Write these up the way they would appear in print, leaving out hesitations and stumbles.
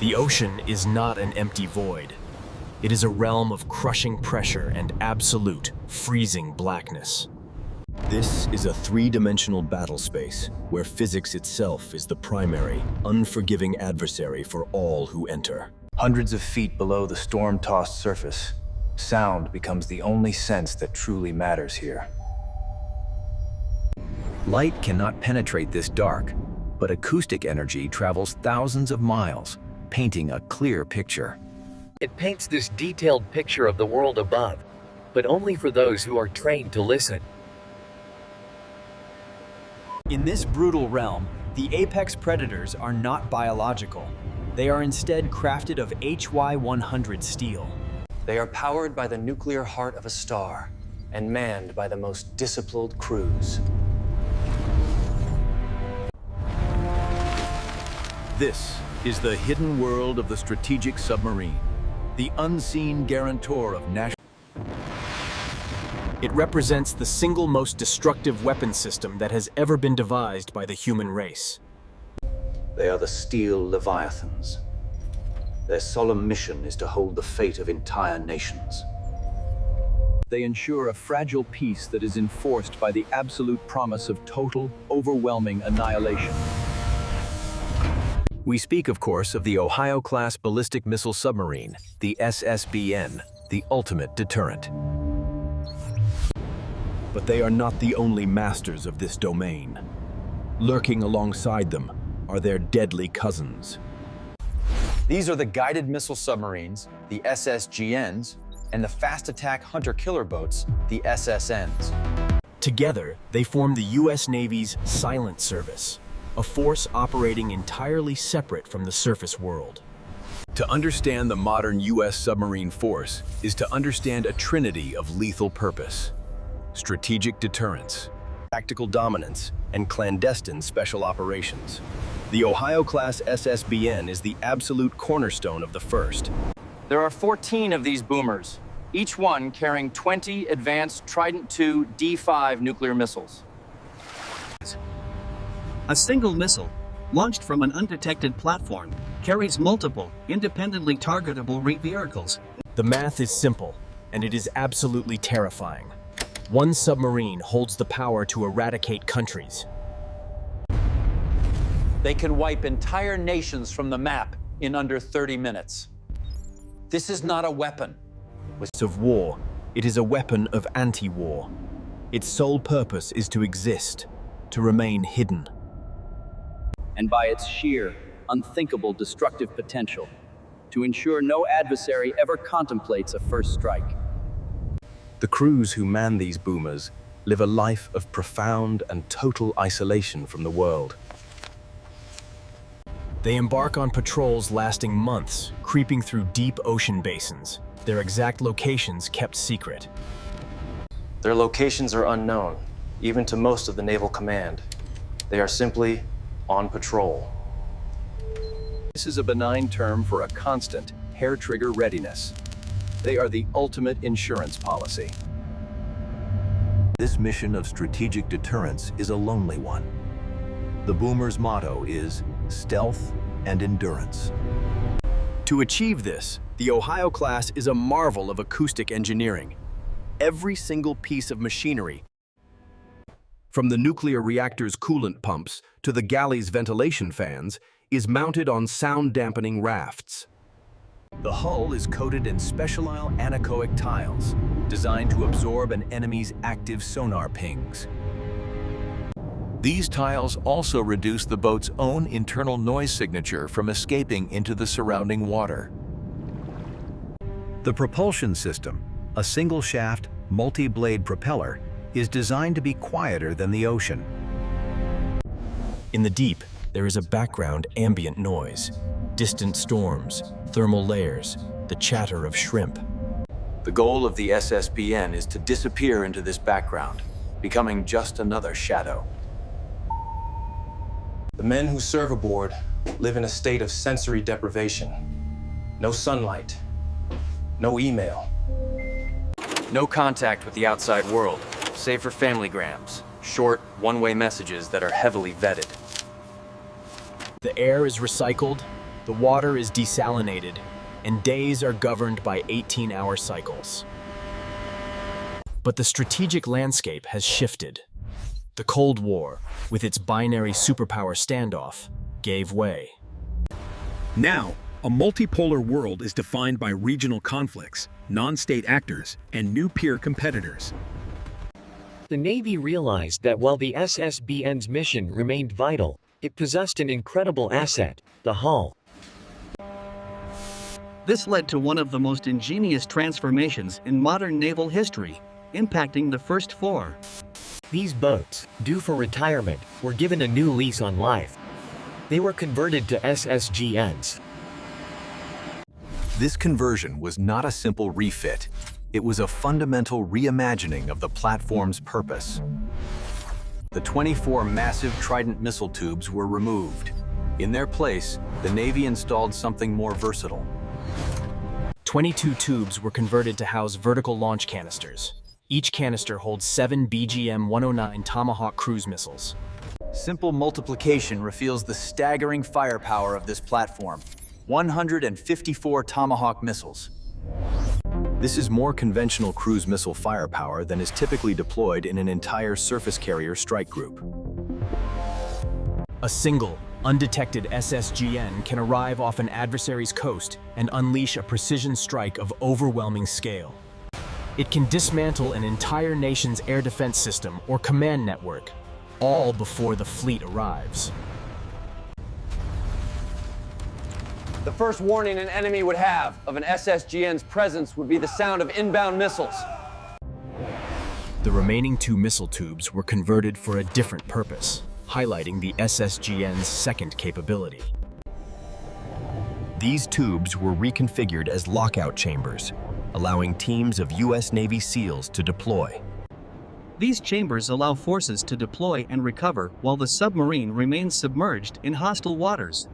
The ocean is not an empty void. It is a realm of crushing pressure and absolute, freezing blackness. This is a three-dimensional battle space where physics itself is the primary, unforgiving adversary for all who enter. Hundreds of feet below the storm-tossed surface, sound becomes the only sense that truly matters here. Light cannot penetrate this dark, but acoustic energy travels thousands of miles, painting a clear picture. It paints this detailed picture of the world above, but only for those who are trained to listen. In this brutal realm, the apex predators are not biological. They are instead crafted of HY-100 steel. They are powered by the nuclear heart of a star and manned by the most disciplined crews. This is the hidden world of the strategic submarine, the unseen guarantor of national. It represents the single most destructive weapon system that has ever been devised by the human race. They are the steel Leviathans. Their solemn mission is to hold the fate of entire nations. They ensure a fragile peace that is enforced by the absolute promise of total, overwhelming annihilation. We speak, of course, of the Ohio-class ballistic missile submarine, the SSBN, the ultimate deterrent. But they are not the only masters of this domain. Lurking alongside them are their deadly cousins. These are the guided missile submarines, the SSGNs, and the fast attack hunter-killer boats, the SSNs. Together, they form the U.S. Navy's Silent Service, a force operating entirely separate from the surface world. To understand the modern U.S. submarine force is to understand a trinity of lethal purpose: strategic deterrence, tactical dominance, and clandestine special operations. The Ohio-class SSBN is the absolute cornerstone of the first. There are 14 of these boomers, each one carrying 20 advanced Trident II D5 nuclear missiles. A single missile, launched from an undetected platform, carries multiple, independently targetable vehicles. The math is simple, and it is absolutely terrifying. One submarine holds the power to eradicate countries. They can wipe entire nations from the map in under 30 minutes. This is not a weapon. Of war, it is a weapon of anti-war. Its sole purpose is to exist, to remain hidden. And by its sheer, unthinkable destructive potential, to ensure no adversary ever contemplates a first strike. The crews who man these boomers live a life of profound and total isolation from the world. They embark on patrols lasting months, creeping through deep ocean basins, their exact locations kept secret. Their locations are unknown, even to most of the Naval Command. They are simply on patrol. This is a benign term for a constant, hair-trigger readiness. They are the ultimate insurance policy. This mission of strategic deterrence is a lonely one. The boomer's motto is stealth and endurance. To achieve this, the Ohio class is a marvel of acoustic engineering. Every single piece of machinery, from the nuclear reactor's coolant pumps to the galley's ventilation fans, is mounted on sound-dampening rafts. The hull is coated in specialized anechoic tiles, designed to absorb an enemy's active sonar pings. These tiles also reduce the boat's own internal noise signature from escaping into the surrounding water. The propulsion system, a single-shaft, multi-blade propeller, is designed to be quieter than the ocean. In the deep, there is a background ambient noise, distant storms, thermal layers, the chatter of shrimp. The goal of the SSBN is to disappear into this background, becoming just another shadow. The men who serve aboard live in a state of sensory deprivation. No sunlight, no email. No contact with the outside world, save for familygrams, short, one-way messages that are heavily vetted. The air is recycled, The water is desalinated, and days are governed by 18-hour cycles. But the strategic landscape has shifted. The Cold War, with its binary superpower standoff, gave way. Now, a multipolar world is defined by regional conflicts, non-state actors, and new peer competitors. The Navy realized that while the SSBN's mission remained vital, it possessed an incredible asset, the hull. This led to one of the most ingenious transformations in modern naval history, impacting the first four. These boats, due for retirement, were given a new lease on life. They were converted to SSGNs. This conversion was not a simple refit. It was a fundamental reimagining of the platform's purpose. The 24 massive Trident missile tubes were removed. In their place, the Navy installed something more versatile. 22 tubes were converted to house vertical launch canisters. Each canister holds 7 BGM-109 Tomahawk cruise missiles. Simple multiplication reveals the staggering firepower of this platform. 154 Tomahawk missiles. This is more conventional cruise missile firepower than is typically deployed in an entire surface carrier strike group. A single, undetected SSGN can arrive off an adversary's coast and unleash a precision strike of overwhelming scale. It can dismantle an entire nation's air defense system or command network, all before the fleet arrives. The first warning an enemy would have of an SSGN's presence would be the sound of inbound missiles. The remaining 2 missile tubes were converted for a different purpose, highlighting the SSGN's second capability. These tubes were reconfigured as lockout chambers, allowing teams of U.S. Navy SEALs to deploy. These chambers allow forces to deploy and recover while the submarine remains submerged in hostile waters.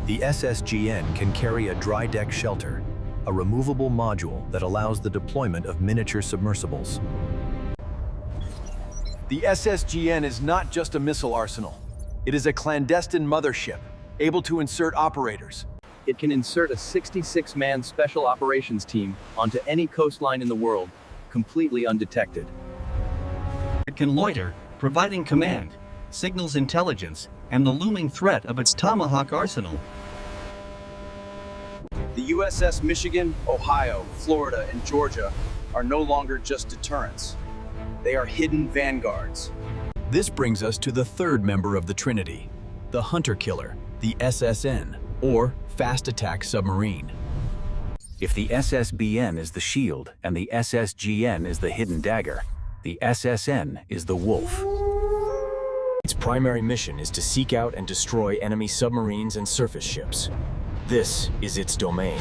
The SSGN can carry a dry deck shelter, a removable module that allows the deployment of miniature submersibles. The SSGN is not just a missile arsenal. It is a clandestine mothership, able to insert operators. It can insert a 66-man special operations team onto any coastline in the world, completely undetected. It can loiter, providing command, signals intelligence, and the looming threat of its Tomahawk arsenal. The USS Michigan, Ohio, Florida, and Georgia are no longer just deterrents. They are hidden vanguards. This brings us to the third member of the Trinity, the hunter killer, the SSN, or Fast Attack Submarine. If the SSBN is the shield and the SSGN is the hidden dagger, the SSN is the wolf. Its primary mission is to seek out and destroy enemy submarines and surface ships. This is its domain.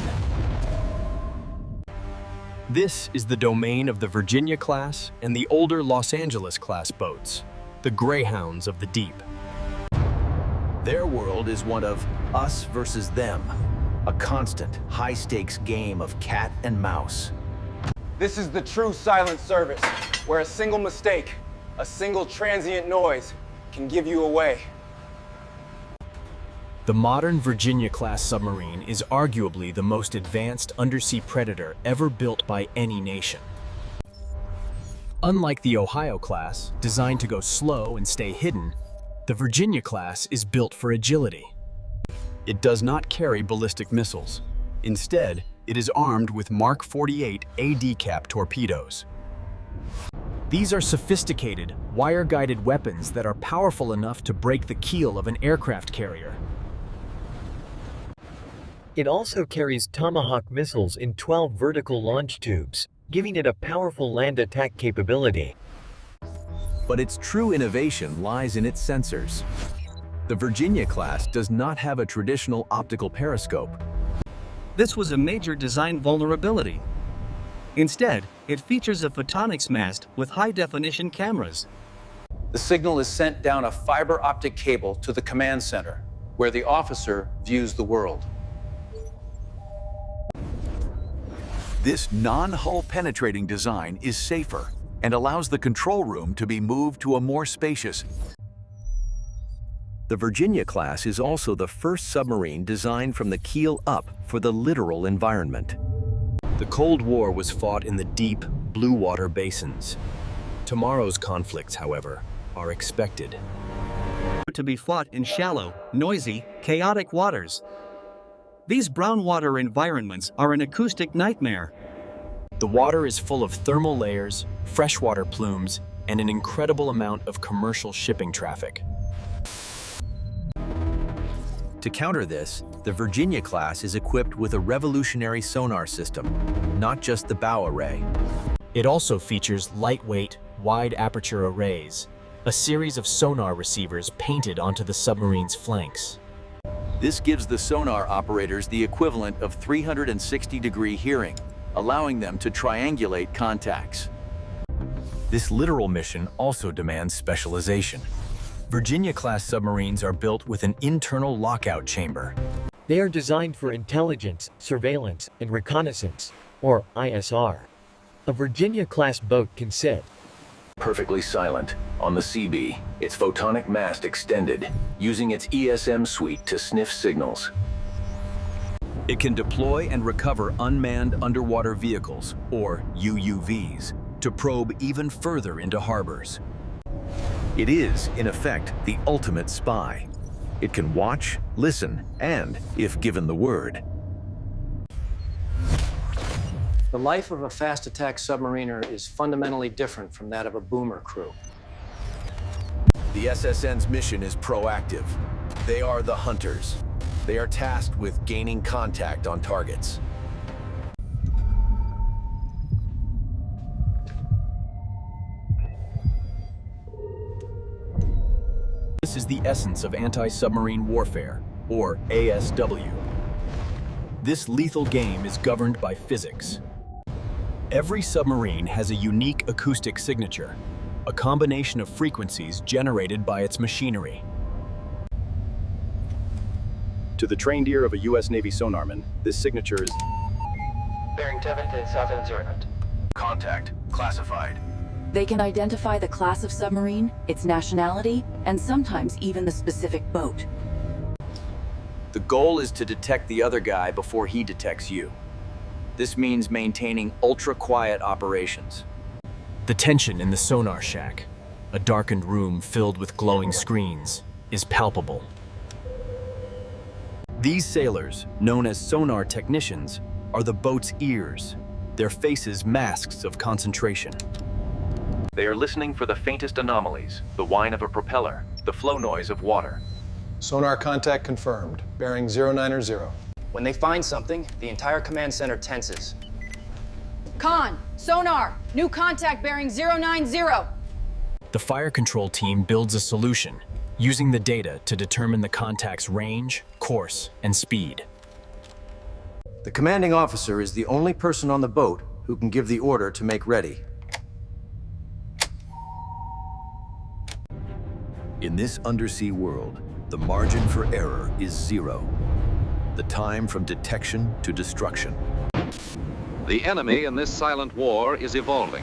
This is the domain of the Virginia-class and the older Los Angeles-class boats, the Greyhounds of the deep. Their world is one of us versus them, a constant, high-stakes game of cat and mouse. This is the true silent service, where a single mistake, a single transient noise, can give you away. The modern Virginia-class submarine is arguably the most advanced undersea predator ever built by any nation. Unlike the Ohio-class, designed to go slow and stay hidden, the Virginia-class is built for agility. It does not carry ballistic missiles. Instead, it is armed with Mark 48 AD-cap torpedoes. These are sophisticated, wire-guided weapons that are powerful enough to break the keel of an aircraft carrier. It also carries Tomahawk missiles in 12 vertical launch tubes, giving it a powerful land attack capability. But its true innovation lies in its sensors. The Virginia-class does not have a traditional optical periscope. This was a major design vulnerability. Instead, it features a Photonics mast with high-definition cameras. The signal is sent down a fiber optic cable to the command center, where the officer views the world. This non-hull penetrating design is safer and allows the control room to be moved to a more spacious. The Virginia class is also the first submarine designed from the keel up for the littoral environment. The Cold War was fought in the deep, blue water basins. Tomorrow's conflicts, however, are expected to be fought in shallow, noisy, chaotic waters. These brown water environments are an acoustic nightmare. The water is full of thermal layers, freshwater plumes, and an incredible amount of commercial shipping traffic. To counter this, the Virginia class is equipped with a revolutionary sonar system, not just the bow array. It also features lightweight, wide-aperture arrays, a series of sonar receivers painted onto the submarine's flanks. This gives the sonar operators the equivalent of 360-degree hearing, allowing them to triangulate contacts. This littoral mission also demands specialization. Virginia-class submarines are built with an internal lockout chamber. They are designed for intelligence, surveillance, and reconnaissance, or ISR. A Virginia-class boat can sit perfectly silent on the CB, its photonic mast extended, using its ESM suite to sniff signals. It can deploy and recover unmanned underwater vehicles, or UUVs, to probe even further into harbors. It is, in effect, the ultimate spy. It can watch, listen, and, if given the word. The life of a fast attack submariner is fundamentally different from that of a boomer crew. The SSN's mission is proactive. They are the hunters. They are tasked with gaining contact on targets. This is the essence of anti-submarine warfare, or ASW. This lethal game is governed by physics. Every submarine has a unique acoustic signature, a combination of frequencies generated by its machinery. To the trained ear of a U.S. Navy sonarman, this signature is bearing 77. Contact classified. They can identify the class of submarine, its nationality, and sometimes even the specific boat. The goal is to detect the other guy before he detects you. This means maintaining ultra-quiet operations. The tension in the sonar shack, a darkened room filled with glowing screens, is palpable. These sailors, known as sonar technicians, are the boat's ears, their faces masks of concentration. They are listening for the faintest anomalies, the whine of a propeller, the flow noise of water. Sonar contact confirmed, bearing 090. When they find something, the entire command center tenses. Con, sonar, new contact bearing 090. The fire control team builds a solution, using the data to determine the contact's range, course, and speed. The commanding officer is the only person on the boat who can give the order to make ready. In this undersea world, the margin for error is zero. The time from detection to destruction. The enemy in this silent war is evolving.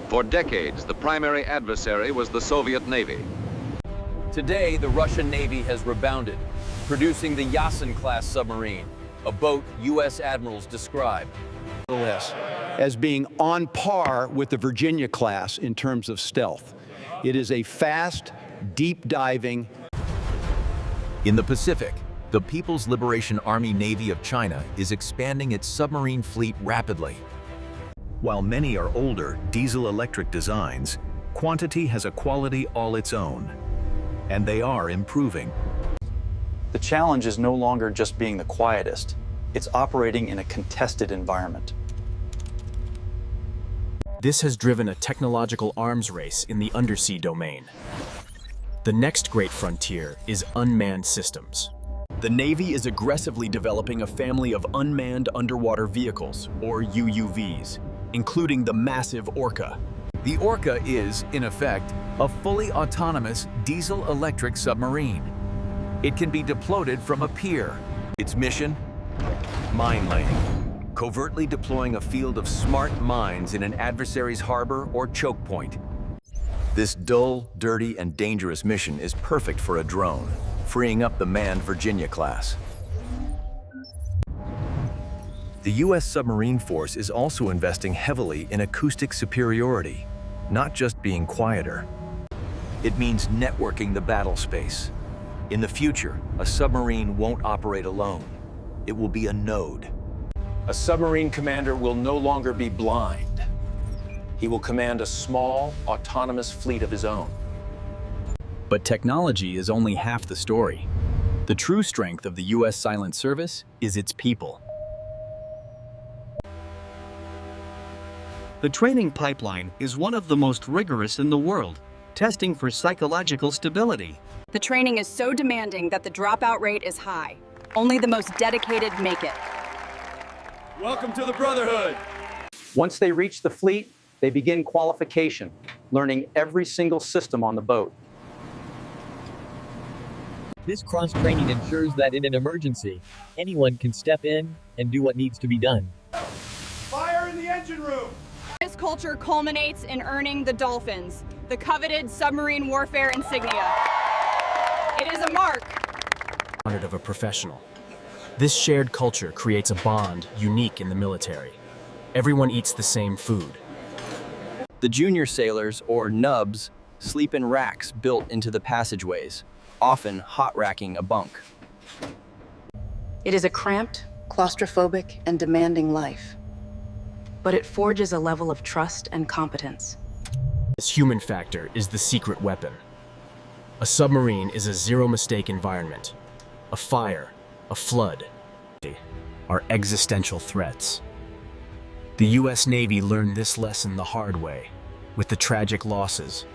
For decades, the primary adversary was the Soviet Navy. Today, the Russian Navy has rebounded, producing the Yasin-class submarine, a boat U.S. admirals describe as being on par with the Virginia class in terms of stealth. It is a fast, deep-diving. In the Pacific, the People's Liberation Army Navy of China is expanding its submarine fleet rapidly. While many are older, diesel-electric designs, quantity has a quality all its own, and they are improving. The challenge is no longer just being the quietest. It's operating in a contested environment. This has driven a technological arms race in the undersea domain. The next great frontier is unmanned systems. The Navy is aggressively developing a family of unmanned underwater vehicles, or UUVs, including the massive Orca. The Orca is, in effect, a fully autonomous diesel-electric submarine. It can be deployed from a pier. Its mission? Mine laying, covertly deploying a field of smart mines in an adversary's harbor or choke point. This dull, dirty, and dangerous mission is perfect for a drone, freeing up the manned Virginia class. The U.S. submarine force is also investing heavily in acoustic superiority, not just being quieter. It means networking the battle space. In the future, a submarine won't operate alone. It will be a node. A submarine commander will no longer be blind. He will command a small, autonomous fleet of his own. But technology is only half the story. The true strength of the U.S. Silent Service is its people. The training pipeline is one of the most rigorous in the world, testing for psychological stability. The training is so demanding that the dropout rate is high. Only the most dedicated make it. Welcome to the Brotherhood! Once they reach the fleet, they begin qualification, learning every single system on the boat. This cross-training ensures that in an emergency, anyone can step in and do what needs to be done. Fire in the engine room! This culture culminates in earning the Dolphins, the coveted submarine warfare insignia. It is a mark Of a professional. This shared culture creates a bond unique in the military. Everyone eats the same food. The junior sailors, or nubs, sleep in racks built into the passageways, often hot-racking a bunk. It is a cramped, claustrophobic, and demanding life. But it forges a level of trust and competence. This human factor is the secret weapon. A submarine is a zero-mistake environment. A fire, a flood, are existential threats. The U.S. Navy learned this lesson the hard way, with the tragic losses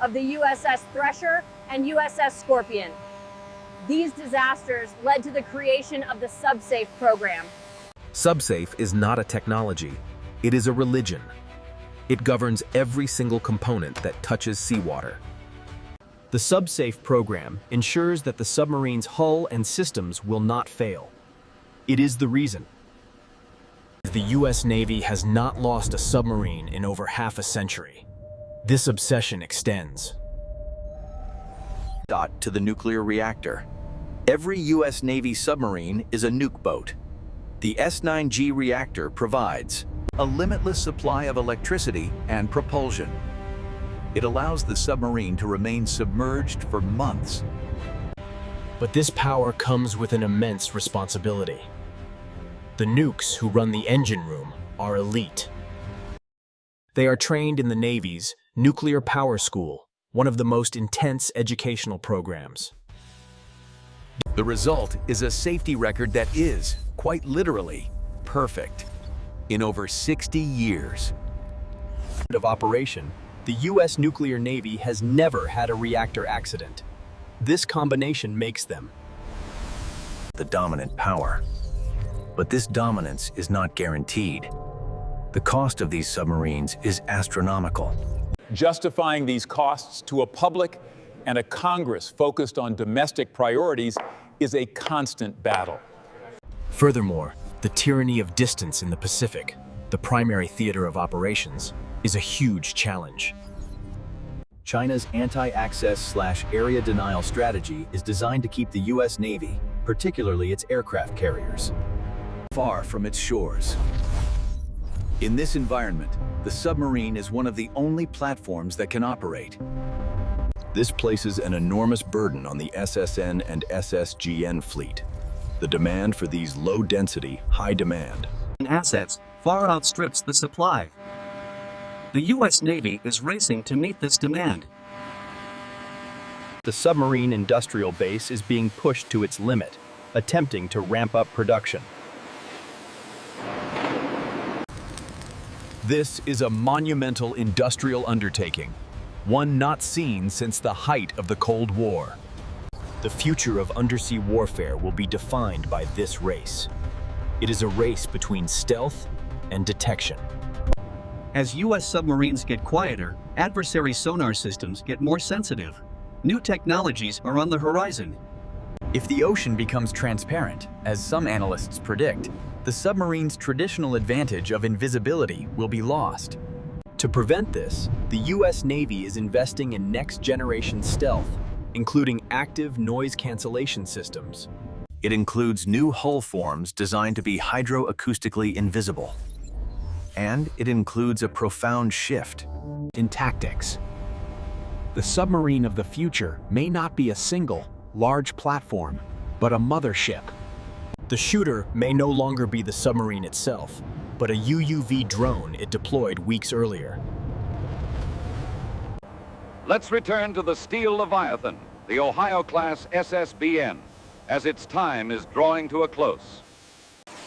of the USS Thresher and USS Scorpion. These disasters led to the creation of the SUBSAFE program. SUBSAFE is not a technology, it is a religion. It governs every single component that touches seawater. The SUBSAFE program ensures that the submarine's hull and systems will not fail. It is the reason the U.S. Navy has not lost a submarine in over half a century. This obsession extends to the nuclear reactor. Every U.S. Navy submarine is a nuke boat. The S9G reactor provides a limitless supply of electricity and propulsion. It allows the submarine to remain submerged for months. But this power comes with an immense responsibility. The nukes who run the engine room are elite. They are trained in the Navy's Nuclear Power School, one of the most intense educational programs. The result is a safety record that is, quite literally, perfect. In over 60 years of operation, the U.S. nuclear Navy has never had a reactor accident. This combination makes them the dominant power. But this dominance is not guaranteed. The cost of these submarines is astronomical. Justifying these costs to a public and a Congress focused on domestic priorities is a constant battle. Furthermore, the tyranny of distance in the Pacific, the primary theater of operations, is a huge challenge. China's anti-access/area denial strategy is designed to keep the U.S. Navy, particularly its aircraft carriers, far from its shores. In this environment, the submarine is one of the only platforms that can operate. This places an enormous burden on the SSN and SSGN fleet. The demand for these low-density, high-demand assets far outstrips the supply. The U.S. Navy is racing to meet this demand. The submarine industrial base is being pushed to its limit, attempting to ramp up production. This is a monumental industrial undertaking, one not seen since the height of the Cold War. The future of undersea warfare will be defined by this race. It is a race between stealth and detection. As U.S. submarines get quieter, adversary sonar systems get more sensitive. New technologies are on the horizon. If the ocean becomes transparent, as some analysts predict, the submarine's traditional advantage of invisibility will be lost. To prevent this, the U.S. Navy is investing in next-generation stealth, including active noise cancellation systems. It includes new hull forms designed to be hydroacoustically invisible. And it includes a profound shift in tactics. The submarine of the future may not be a single, large platform, but a mothership. The shooter may no longer be the submarine itself, but a UUV drone it deployed weeks earlier. Let's return to the Steel Leviathan, the Ohio-class SSBN, as its time is drawing to a close.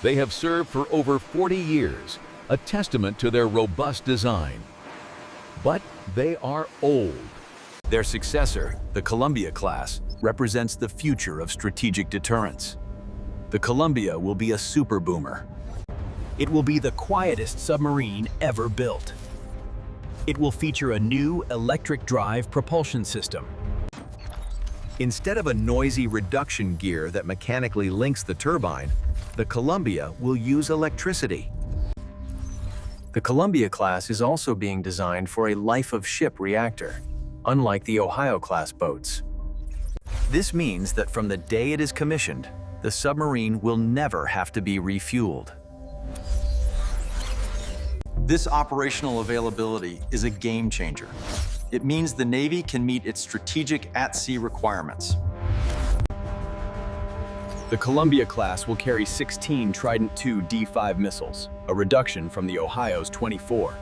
They have served for over 40 years, a testament to their robust design. But they are old. Their successor, the Columbia class, represents the future of strategic deterrence. The Columbia will be a super boomer. It will be the quietest submarine ever built. It will feature a new electric drive propulsion system. Instead of a noisy reduction gear that mechanically links the turbine, the Columbia will use electricity. The Columbia class is also being designed for a life-of-ship reactor, unlike the Ohio-class boats. This means that from the day it is commissioned, the submarine will never have to be refueled. This operational availability is a game changer. It means the Navy can meet its strategic at-sea requirements. The Columbia class will carry 16 Trident II D5 missiles, a reduction from the Ohio's 24.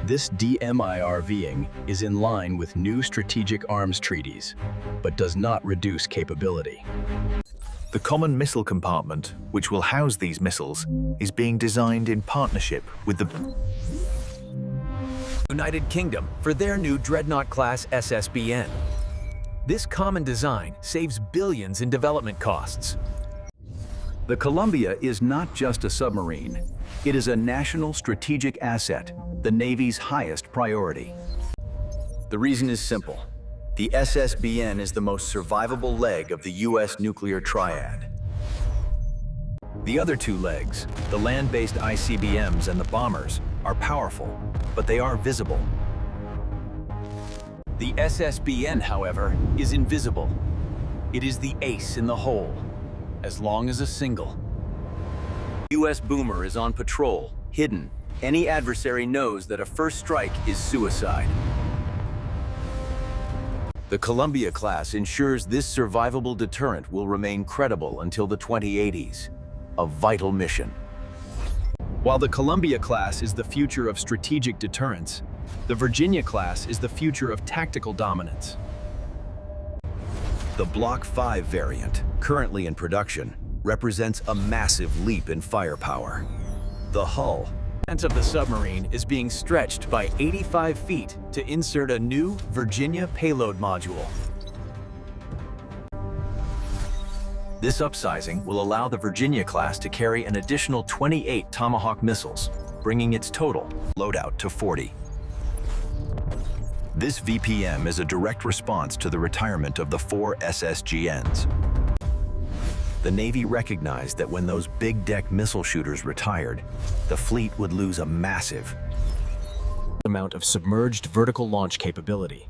This DMIRVing is in line with new strategic arms treaties, but does not reduce capability. The common missile compartment, which will house these missiles, is being designed in partnership with the United Kingdom for their new Dreadnought-class SSBN. This common design saves billions in development costs. The Columbia is not just a submarine. It is a national strategic asset, the Navy's highest priority. The reason is simple. The SSBN is the most survivable leg of the U.S. nuclear triad. The other two legs, the land-based ICBMs and the bombers, are powerful, but they are visible. The SSBN, however, is invisible. It is the ace in the hole, as long as a single. U.S. boomer is on patrol, hidden. Any adversary knows that a first strike is suicide. The Columbia class ensures this survivable deterrent will remain credible until the 2080s, a vital mission. While the Columbia class is the future of strategic deterrence, the Virginia class is the future of tactical dominance. The Block 5 variant, currently in production, represents a massive leap in firepower. The hull of the submarine is being stretched by 85 feet to insert a new Virginia Payload Module. This upsizing will allow the Virginia class to carry an additional 28 Tomahawk missiles, bringing its total loadout to 40. This VPM is a direct response to the retirement of the 4 SSGNs. The Navy recognized that when those big deck missile shooters retired, the fleet would lose a massive amount of submerged vertical launch capability.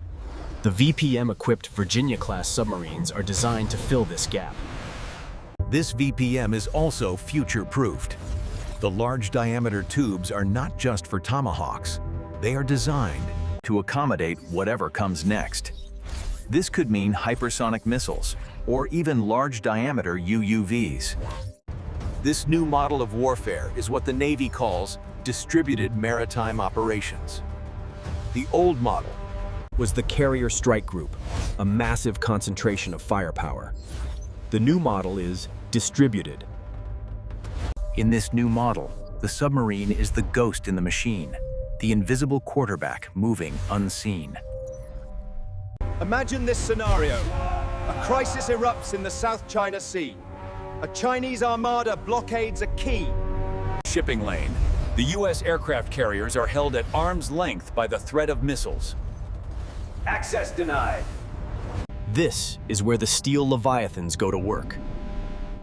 The VPM-equipped Virginia-class submarines are designed to fill this gap. This VPM is also future-proofed. The large-diameter tubes are not just for Tomahawks. They are designed to accommodate whatever comes next. This could mean hypersonic missiles, or even large-diameter UUVs. This new model of warfare is what the Navy calls distributed maritime operations. The old model was the Carrier Strike Group, a massive concentration of firepower. The new model is distributed. In this new model, the submarine is the ghost in the machine, the invisible quarterback moving unseen. Imagine this scenario. A crisis erupts in the South China Sea. A Chinese armada blockades a key shipping lane. The U.S. aircraft carriers are held at arm's length by the threat of missiles. Access denied. This is where the steel Leviathans go to work.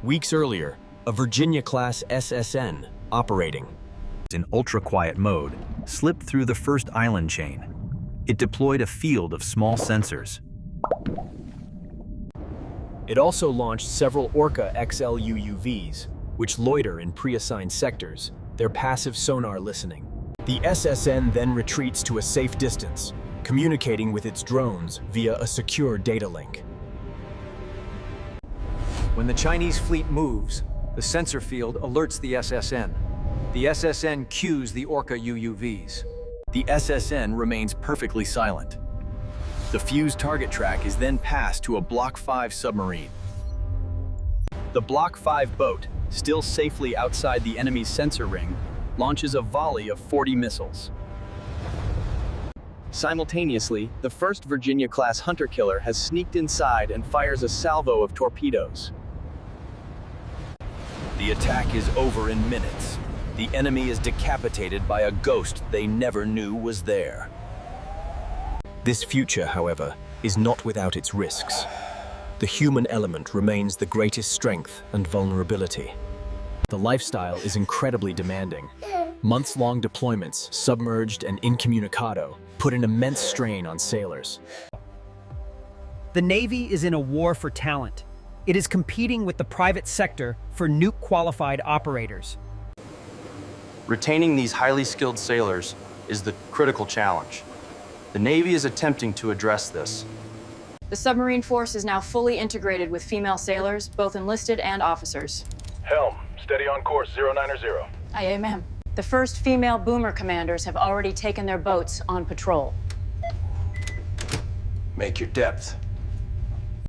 Weeks earlier, a Virginia-class SSN operating. In ultra-quiet mode, slipped through the first island chain. It deployed a field of small sensors. It also launched several Orca XL UUVs, which loiter in pre-assigned sectors, their passive sonar listening. The SSN then retreats to a safe distance, communicating with its drones via a secure data link. When the Chinese fleet moves, the sensor field alerts the SSN. The SSN cues the Orca UUVs. The SSN remains perfectly silent. The fused target track is then passed to a Block 5 submarine. The Block 5 boat, still safely outside the enemy's sensor ring, launches a volley of 40 missiles. Simultaneously, the first Virginia-class hunter killer has sneaked inside and fires a salvo of torpedoes. The attack is over in minutes. The enemy is decapitated by a ghost they never knew was there. This future, however, is not without its risks. The human element remains the greatest strength and vulnerability. The lifestyle is incredibly demanding. Months-long deployments, submerged and incommunicado, put an immense strain on sailors. The Navy is in a war for talent. It is competing with the private sector for nuke-qualified operators. Retaining these highly skilled sailors is the critical challenge. The Navy is attempting to address this. The submarine force is now fully integrated with female sailors, both enlisted and officers. Helm, steady on course, 090. Aye, ma'am. The first female boomer commanders have already taken their boats on patrol. Make your depth.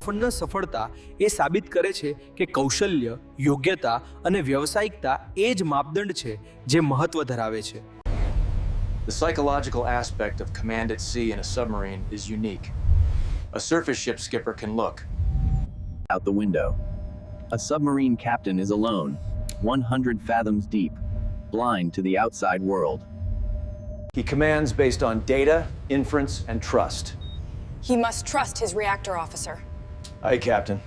ફંડની સફળતા એ સાબિત કરે છે કે કૌશલ્ય, યોગ્યતા અને વ્યવસાયિકતા એ જ માપદંડ છે જે મહત્વ ધરાવે છે. The psychological aspect of command at sea in a submarine is unique. A surface ship skipper can look out the window. A submarine captain is alone, 100 fathoms deep, blind to the outside world. He commands based on data, inference, and trust. He must trust his reactor officer. Aye, Captain.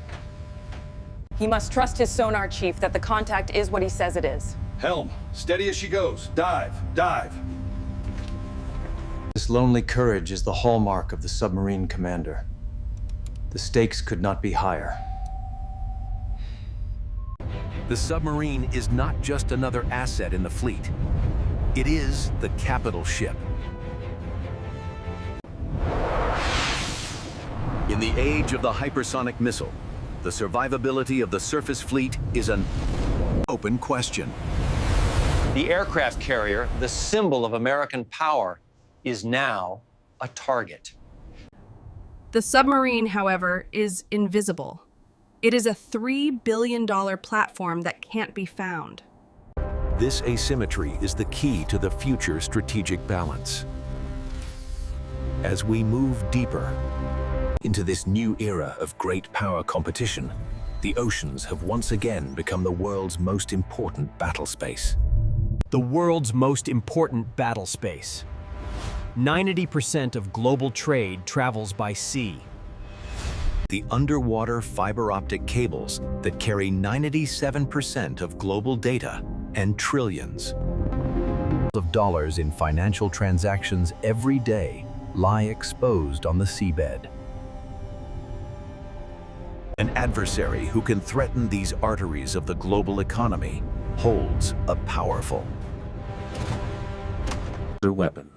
He must trust his sonar chief that the contact is what he says it is. Helm, steady as she goes. Dive, dive. This lonely courage is the hallmark of the submarine commander. The stakes could not be higher. The submarine is not just another asset in the fleet. It is the capital ship. In the age of the hypersonic missile, the survivability of the surface fleet is an open question. The aircraft carrier, the symbol of American power, is now a target. The submarine, however, is invisible. It is a $3 billion platform that can't be found. This asymmetry is the key to the future strategic balance. As we move deeper into this new era of great power competition, the oceans have once again become the world's most important battle space. The world's most important battle space. 90% of global trade travels by sea. The underwater fiber optic cables that carry 97% of global data and trillions of dollars in financial transactions every day lie exposed on the seabed. An adversary who can threaten these arteries of the global economy holds a powerful weapon.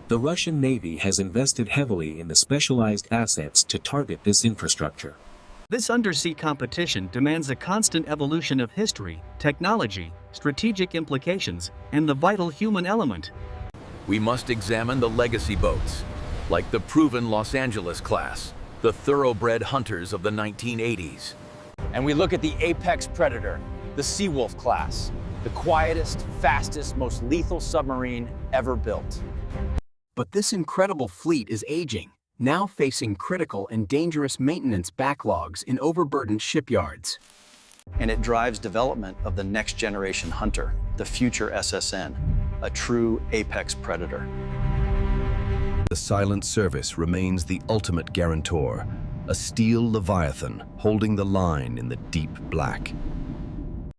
The Russian Navy has invested heavily in the specialized assets to target this infrastructure. This undersea competition demands a constant evolution of history, technology, strategic implications, and the vital human element. We must examine the legacy boats, like the proven Los Angeles class, the thoroughbred hunters of the 1980s. And we look at the apex predator, the Seawolf class, the quietest, fastest, most lethal submarine ever built. But this incredible fleet is aging, now facing critical and dangerous maintenance backlogs in overburdened shipyards. And it drives development of the next generation hunter, the future SSN, a true apex predator. The silent service remains the ultimate guarantor, a steel Leviathan holding the line in the deep black.